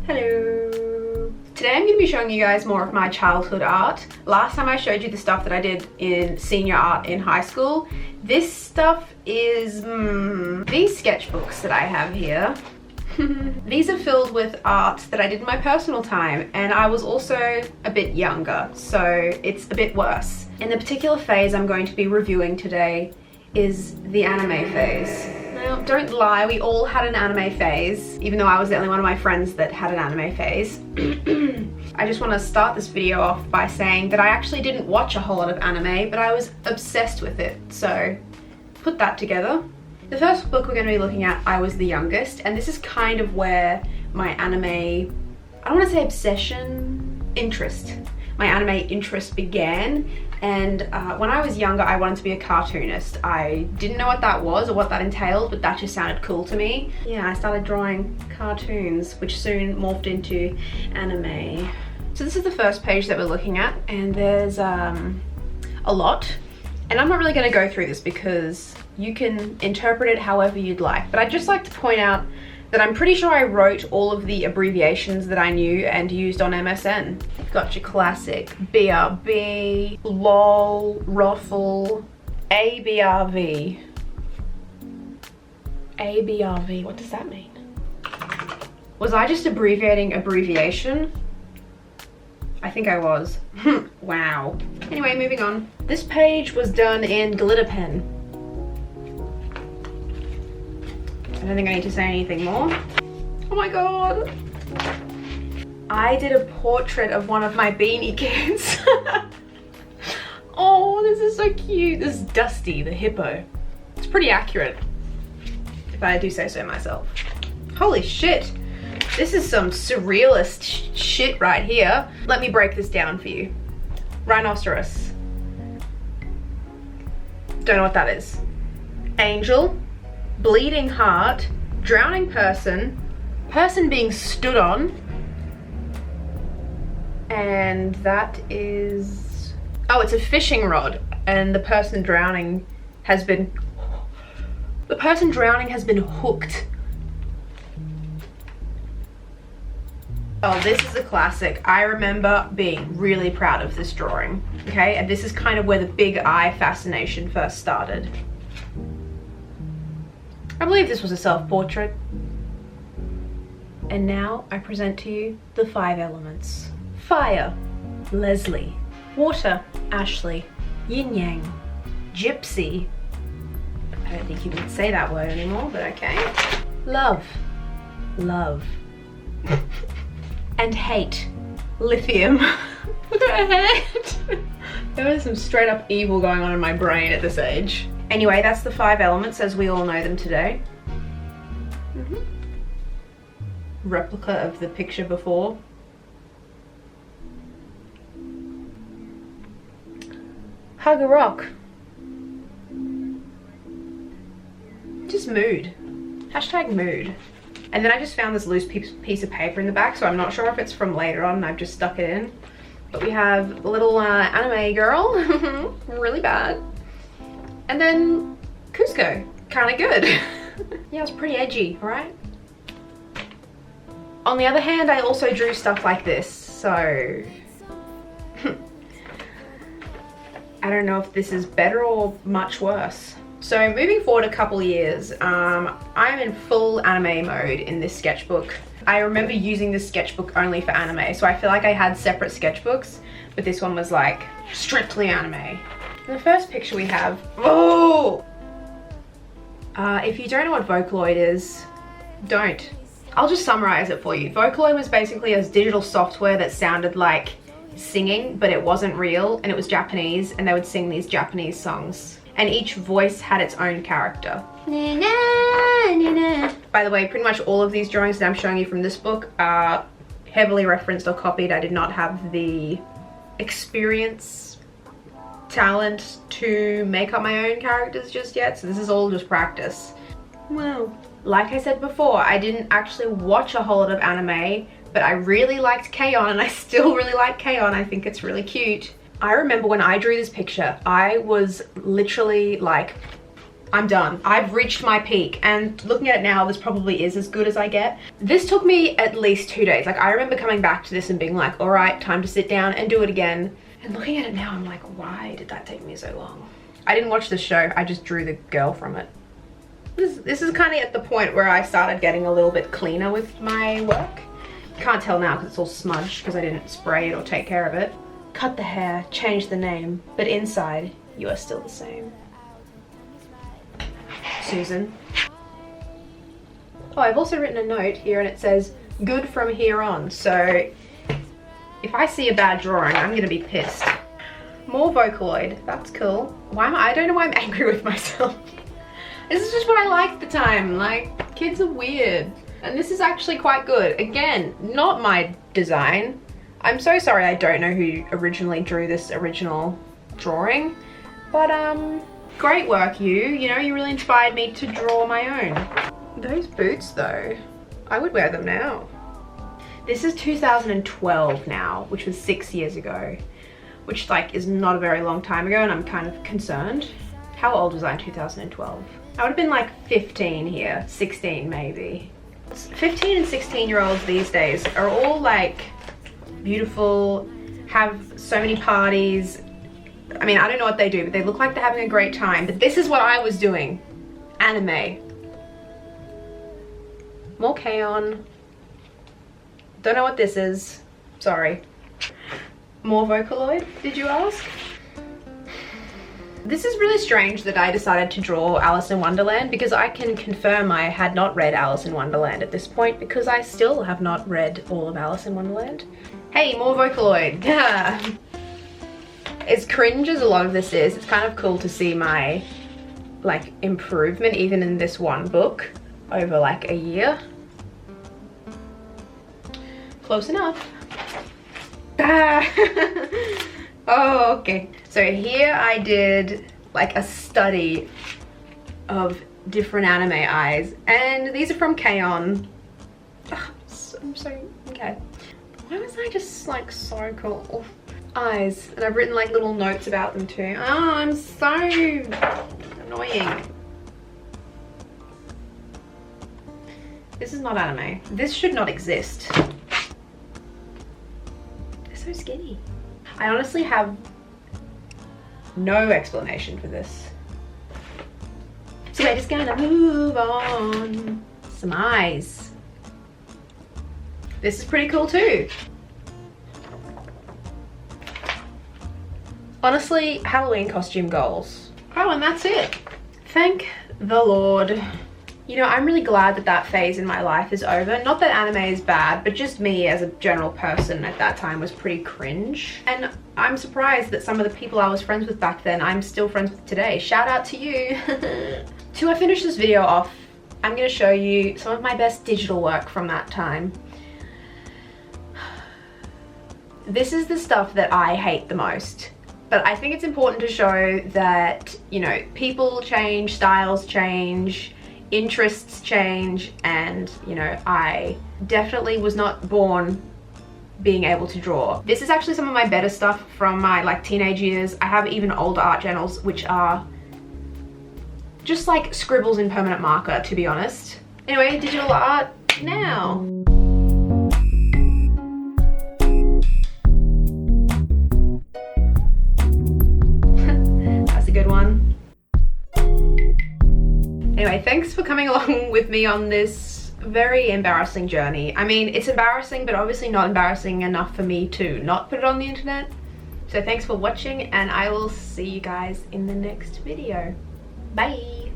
Hello! Today I'm going to be showing you guys more of my childhood art. Last time I showed you the stuff that I did in senior art in high school. This stuff is these sketchbooks that I have here. These are filled with art that I did in my personal time, and I was also a bit younger, so it's a bit worse. And the particular phase I'm going to be reviewing today is the anime phase. Now, don't lie, we all had an anime phase, even though I was the only one of my friends that had an anime phase. I just want to start this video off by saying that I actually didn't watch a whole lot of anime, but I was obsessed with it, so put that together. The first book we're going to be looking at, I was the youngest, and this is kind of where my anime, I don't want to say obsession, interest. My anime interest began, and when I was younger I wanted to be a cartoonist. I didn't know what that was or what that entailed, but that just sounded cool to me. Yeah, I started drawing cartoons, which soon morphed into anime. So this is the first page that we're looking at, and there's a lot, and I'm not really going to go through this because you can interpret it however you'd like, but I'd just like to point out that I'm pretty sure I wrote all of the abbreviations that I knew and used on MSN. Got your classic BRB, LOL, Ruffle, ABRV. ABRV, what does that mean? Was I just abbreviating abbreviation? I think I was. Wow. Anyway, moving on. This page was done in glitter pen. I don't think I need to say anything more. Oh my god. I did a portrait of one of my beanie kids. Oh, this is so cute. This is Dusty, the hippo. It's pretty accurate, if I do say so myself. Holy shit. This is some surrealist shit right here. Let me break this down for you. Rhinoceros. Don't know what that is. Angel. Bleeding heart, drowning person, person being stood on, and that is, oh, it's a fishing rod, and the person drowning has been hooked. Oh, this is a classic. I remember being really proud of this drawing, okay? And this is kind of where the big eye fascination first started. I believe this was a self-portrait. And now I present to you the 5 elements. Fire, Leslie. Water, Ashley. Yin-yang, Gypsy. I don't think you can say that word anymore, but okay. Love, Love. And hate, Lithium. Look at her head. There was some straight up evil going on in my brain at this age. Anyway, that's the 5 elements as we all know them today. Replica of the picture before. Hug a rock. Just mood. Hashtag mood. And then I just found this loose piece of paper in the back, so I'm not sure if it's from later on and I've just stuck it in. But we have a little anime girl. Really bad. And then Cusco, kind of good. Yeah, it's pretty edgy, right? On the other hand, I also drew stuff like this, so I don't know if this is better or much worse. So moving forward a couple years, I'm in full anime mode in this sketchbook. I remember using this sketchbook only for anime, so I feel like I had separate sketchbooks, but this one was like strictly anime. The first picture we have, oh! If you don't know what Vocaloid is, don't. I'll just summarize it for you. Vocaloid was basically a digital software that sounded like singing, but it wasn't real, and it was Japanese, and they would sing these Japanese songs. And each voice had its own character. Na, na, na, na. By the way, pretty much all of these drawings that I'm showing you from this book are heavily referenced or copied. I did not have the experience, talent to make up my own characters just yet, so this is all just practice. Well, like I said before, I didn't actually watch a whole lot of anime, but I really liked K-On! And I still really like K-On! I think it's really cute. I remember when I drew this picture, I was literally like I'm done. I've reached my peak, and looking at it now, this probably is as good as I get. This took me at least 2 days. Like, I remember coming back to this and being like, all right, time to sit down and do it again. And looking at it now, I'm like, why did that take me so long? I didn't watch the show, I just drew the girl from it. This is kind of at the point where I started getting a little bit cleaner with my work. Can't tell now because it's all smudged because I didn't spray it or take care of it. Cut the hair, change the name, but inside, you are still the same. Susan. Oh, I've also written a note here and it says, good from here on. So if I see a bad drawing, I'm gonna be pissed. More Vocaloid, that's cool. I don't know why I'm angry with myself. This is just what I liked at the time. Like, kids are weird. And this is actually quite good. Again, not my design. I'm so sorry I don't know who originally drew this original drawing. But great work, you know, you really inspired me to draw my own. Those boots though, I would wear them now. This is 2012 now, which was 6 years ago, which like is not a very long time ago, and I'm kind of concerned. How old was I in 2012? I would have been like 15 here, 16 maybe. 15 and 16-year-olds these days are all like beautiful, have so many parties. I mean, I don't know what they do, but they look like they're having a great time. But this is what I was doing. Anime. More Canon. Don't know what this is. Sorry. More Vocaloid, did you ask? This is really strange that I decided to draw Alice in Wonderland, because I can confirm I had not read Alice in Wonderland at this point, because I still have not read all of Alice in Wonderland. Hey, more Vocaloid. As cringe as a lot of this is, it's kind of cool to see my like improvement even in this one book over like a year. Close enough. Oh, okay. So here I did like a study of different anime eyes, and these are from Canon. I'm so okay. Why was I just like so cool? Eyes, and I've written like little notes about them too. Oh, I'm so annoying. This is not anime. This should not exist. They're so skinny. I honestly have no explanation for this. So we're just gonna move on. Some eyes. This is pretty cool too. Honestly, Halloween costume goals. Oh, and that's it. Thank the Lord. You know, I'm really glad that that phase in my life is over. Not that anime is bad, but just me as a general person at that time was pretty cringe. And I'm surprised that some of the people I was friends with back then, I'm still friends with today. Shout out to you. To finish this video off, I'm gonna show you some of my best digital work from that time. This is the stuff that I hate the most. But I think it's important to show that, you know, people change, styles change, interests change, and, you know, I definitely was not born being able to draw. This is actually some of my better stuff from my like teenage years. I have even older art journals, which are just like scribbles in permanent marker, to be honest. Anyway, digital art now. Good one. Anyway, thanks for coming along with me on this very embarrassing journey. I mean, it's embarrassing, but obviously not embarrassing enough for me to not put it on the internet. So thanks for watching, and I will see you guys in the next video. Bye.